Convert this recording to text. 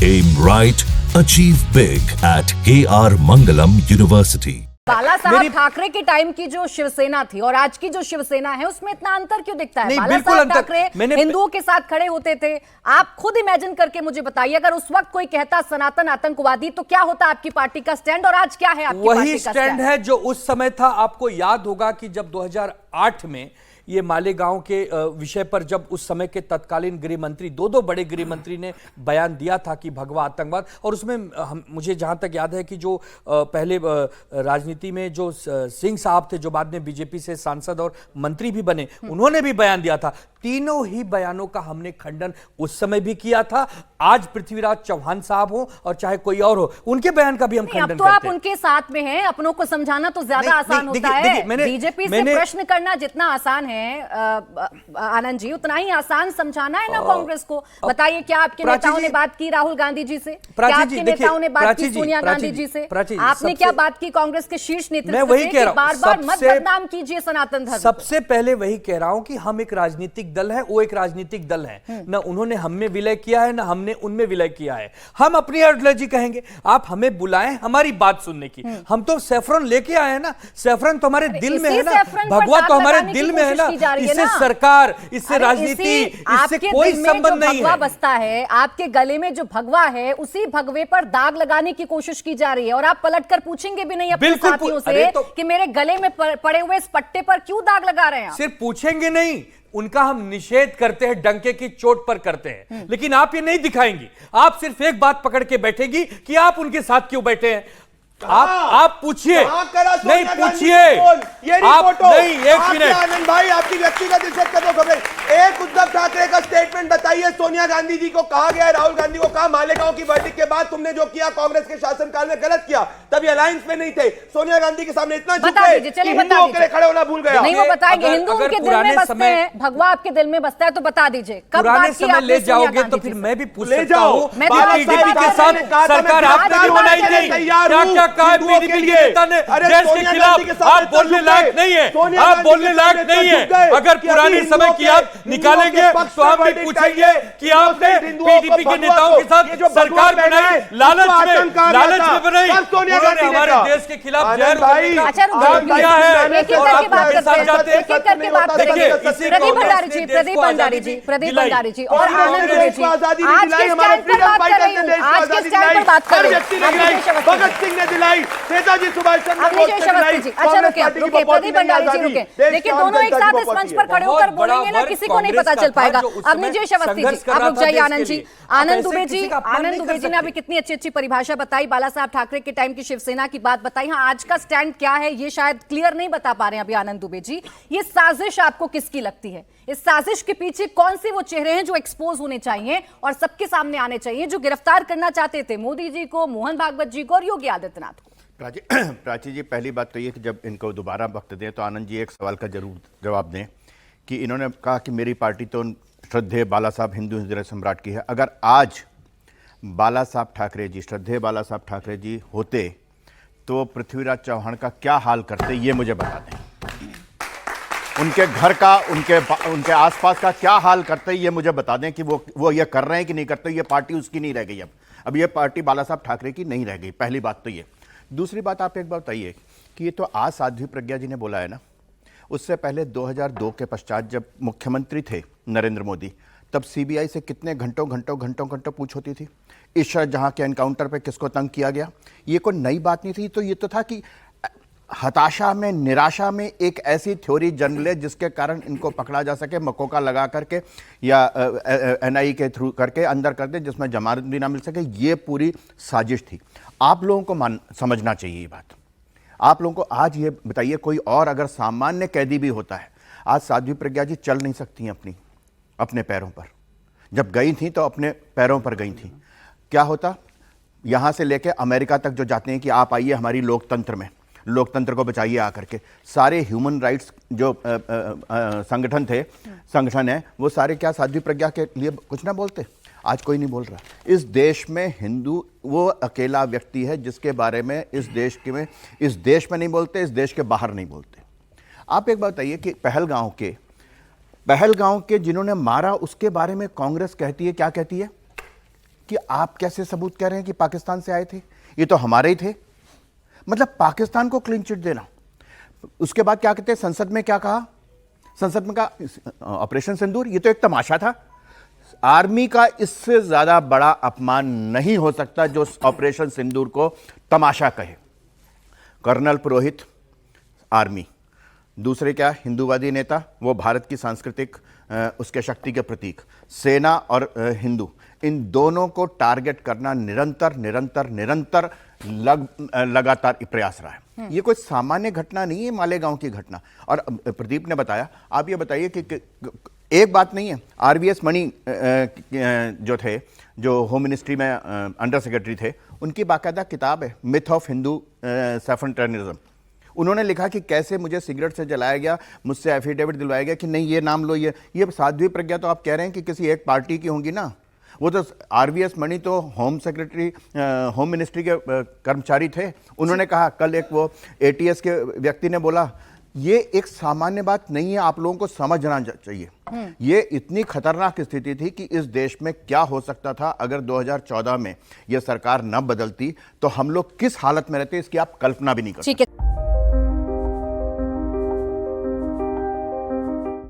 Aim right, achieve big at KR Mangalam University. बाला साहब ठाकरे के time की जो शिवसेना थी और आज की जो शिवसेना है उसमें इतना अंतर क्यों दिखता है? बाला साहब ठाकरे हिंदुओं के साथ खड़े होते थे। आप खुद इमेजिन करके मुझे बताइए, अगर उस वक्त कोई कहता सनातन आतंकवादी तो क्या होता आपकी पार्टी का स्टैंड, और आज क्या है आपकी पार्टी का स्टैंड? वही स्टैंड है जो उस समय था। आपको याद होगा कि जब 2008 में ये मालेगांव के विषय पर जब उस समय के तत्कालीन गृह मंत्री, दो बड़े गृह मंत्री ने बयान दिया था कि भगवा आतंकवाद, और उसमें मुझे जहां तक याद है कि जो पहले राजनीति में जो सिंह साहब थे, जो बाद में बीजेपी से सांसद और मंत्री भी बने, उन्होंने भी बयान दिया था। तीनों ही बयानों का हमने खंडन उस समय भी किया था। आज पृथ्वीराज चौहान साहब हो और चाहे कोई और हो, उनके बयान का भी हम खंडन करते हैं। अब तो आप उनके साथ में हैं, अपनों को समझाना तो ज्यादा आसान होता है। बीजेपी से प्रश्न करना जितना आसान है आनंद जी, उतना ही आसान समझाना है ना कांग्रेस को। बताइए, क्या आपके नेताओं ने बात की राहुल गांधी जी से? क्या आपके नेताओं ने बात की सोनिया गांधी जी से? आपने क्या बात की कांग्रेस के शीर्ष नेतृत्व से? बार-बार मत बदनाम कीजिए सनातन धर्म। सबसे पहले वही कह रहा हूं कि हम एक राजनीतिक दल है, वो एक राजनीतिक दल है। ना उन्होंने हमें विलय किया है, ना हमने उनमें विलय किया है। हम अपनी आइडियोलॉजी कहेंगे, आप हमें बुलाएं हमारी बात सुनने की। हम तो सैफरन लेके आए हैं ना, सैफरन तो हमारे दिल में है ना, भगवा तो हमारे दिल में है ना। इससे सरकार, इससे राजनीति, इससे कोई संबंध नहीं है। बसता है आपके गले में जो भगवा है, उसी भगवे पर दाग लगाने की कोशिश की जा रही है, और आप पलटकर पूछेंगे भी नहीं अपने साथियों से कि मेरे गले में पड़े हुए इस पट्टे पर क्यों दाग लगा रहे हैं। सिर्फ पूछेंगे नहीं, उनका हम निषेध करते हैं, डंके की चोट पर करते हैं। लेकिन आप ये नहीं दिखाएंगी। आप सिर्फ एक बात पकड़ के बैठेगी कि आप उनके साथ क्यों बैठे हैं। आप पूछिए, नहीं पूछिए, आप नहीं। एक मिनट आनंद भाई, आपकी व्यक्तिगत इज्जत का तो खबर। एक उद्धव ठाकरे का स्टेटमेंट बताइए। सोनिया गांधी जी को कहा गया, राहुल गांधी को कहा, मालेगांव की वर्डिक्ट के बाद तुमने जो किया कांग्रेस के शासनकाल में गलत किया। तभी अलायंस में नहीं थे, सोनिया गांधी के सामने इतना हिंदुओं के लिए खड़े होना भूल गया। नहीं, वो बताएंगे। हिंदुओं के दिल में बसते हैं, भगवा आपके दिल में बसता है, तो बता दीजिए कब पुराने समय ले जाओगे तो फिर मैं भी पूछ सकता हूं। टीडीपी के साथ सरकार आपने भी बनाई थी, क्या कहा पीडीपी के नेता ने देश के खिलाफ? आप बोलने लायक नहीं है, आप बोलने लायक नहीं है। अगर पुराने समय की आप निकालेंगे तो हम भी पूछेंगे कि आपने पीडीपी के नेताओं के साथ सरकार बनाई, लालच में बनाई, उन्होंने हमारे देश के खिलाफ जहर काम किया है, और आप उनके साथ जाते हैं। देखिए, प्रदीप भंडारी जी, प्रदीप भंडारी जी, प्रदीप भंडारी जी और आनंद दुबे जी, आज के स्टैंड पर बात कर रही हूं, आज के स्टैंड पर बात कर रही हूं। भगत सिंह ने दिलाई, नेताजी सुभाष चंद्र बोस ने दिलाई। अच्छा रुके, प्रदीप भंडारी जी रुके। देखिए, दोनों एक साथ इस मंच पर खड़े होकर बोलेंगे ना, किसी को नहीं पता चल पाएगा। अब निजय अवस्थी जी, आप रुक जाइए। आनंद जी, आनंद दुबे जी ने अभी कितनी अच्छी परिभाषा बताई, बाला साहब ठाकरे के टाइम की शिवसेना की बात बताई। हाँ, आज का स्टैंड क्या है ये शायद क्लियर नहीं बता पा रहे हैं अभी आनंद दुबे जी। ये साजिश आपको किसकी लगती है? इस साजिश के पीछे कौन से वो चेहरे हैं जो एक्सपोज होने चाहिए और सबके सामने आने चाहिए, जो गिरफ्तार करना चाहते थे मोदी जी को, मोहन भागवत जी को और योगी आदित्यनाथ को? प्राची जी, पहली बात तो ये कि जब इनको दोबारा वक्त दें तो आनंद जी एक सवाल का जरूर जवाब दें कि इन्होंने कहा कि मेरी पार्टी तो श्रद्धेय बाला साहब हिंदू हृदय सम्राट की है। अगर आज बाला साहब ठाकरे जी, श्रद्धेय बाला साहब ठाकरे जी होते तो पृथ्वीराज चौहान का क्या हाल करते, ये मुझे बता दें। उनके घर का, उनके आसपास का क्या हाल करते, ये मुझे बता दें कि वो ये कर रहे हैं कि नहीं करते। ये पार्टी उसकी नहीं रह गई। अब ये पार्टी बाला साहब ठाकरे की नहीं रह गई। पहली बात तो ये। दूसरी बात, आप एक बात बताइए कि ये तो आज साध्वी प्रज्ञा जी ने बोला है ना, उससे पहले 2002 के पश्चात जब मुख्यमंत्री थे नरेंद्र मोदी, तब सीबीआई से कितने घंटों पूछ होती थी। ईश्वर जहां के एनकाउंटर पे किसको तंग किया गया, ये कोई नई बात नहीं थी। तो ये तो था कि हताशा में, निराशा में एक ऐसी थ्योरी जन्म ले जिसके कारण इनको पकड़ा जा सके, मकोका लगा करके या एनआई के थ्रू करके अंदर कर दे, जिसमें जमानत भी ना मिल सके। ये पूरी साजिश थी। आप लोगों को समझना चाहिए ये बात। आप लोगों को आज ये बताइए, कोई और अगर सामान्य कैदी भी होता है, आज साध्वी प्रज्ञा जी चल नहीं सकती अपने पैरों पर। जब गई थी तो अपने पैरों पर गई थी। क्या होता, यहां से लेके अमेरिका तक जो जाते हैं कि आप आइए हमारी लोकतंत्र में, लोकतंत्र को बचाइए आकर के। सारे ह्यूमन राइट्स जो संगठन है, वो सारे क्या साध्वी प्रज्ञा के लिए कुछ ना बोलते? आज कोई नहीं बोल रहा। इस देश में हिंदू वो अकेला व्यक्ति है जिसके बारे में इस देश में नहीं बोलते, इस देश के बाहर नहीं बोलते। आप एक बात बताइए कि पहलगांव के जिन्होंने मारा, उसके बारे में कांग्रेस कहती है, क्या कहती है कि आप कैसे सबूत कह रहे हैं कि पाकिस्तान से आए थे, ये तो हमारे ही थे। मतलब पाकिस्तान को क्लीन चिट देना। उसके बाद क्या कहते हैं, संसद में क्या कहा, संसद में कहा ऑपरेशन सिंदूर ये तो एक तमाशा था। आर्मी का इससे ज्यादा बड़ा अपमान नहीं हो सकता जो ऑपरेशन सिंदूर को तमाशा कहे। कर्नल पुरोहित आर्मी, दूसरे क्या हिंदूवादी नेता, वो भारत की सांस्कृतिक उसके शक्ति के प्रतीक। सेना और हिंदू, इन दोनों को टारगेट करना निरंतर निरंतर निरंतर लगातार प्रयास रहा है। ये कोई सामान्य घटना नहीं है, मालेगांव की घटना। और प्रदीप ने बताया, आप ये बताइए कि एक बात नहीं है, आरवीएस मणि जो थे, जो होम मिनिस्ट्री में अंडर सेक्रेटरी थे, उनकी बाकायदा किताब है myth of Hindu siphon terrorism. उन्होंने लिखा कि कैसे मुझे सिगरेट से जलाया गया, मुझसे एफिडेविट दिलवाया गया कि नहीं ये नाम लो, ये साध्वी प्रज्ञा तो आप कह रहे हैं कि किसी एक पार्टी की होंगी ना। वो तो आरवीएस मणि तो होम सेक्रेटरी होम मिनिस्ट्री के कर्मचारी थे। उन्होंने कहा, कल एक वो एटीएस के व्यक्ति ने बोला, ये एक सामान्य बात नहीं है, आप लोगों को समझना चाहिए। ये इतनी खतरनाक स्थिति थी कि इस देश में क्या हो सकता था अगर 2014 में यह सरकार न बदलती, तो हम लोग किस हालत में रहते इसकी आप कल्पना भी नहीं कर सकते।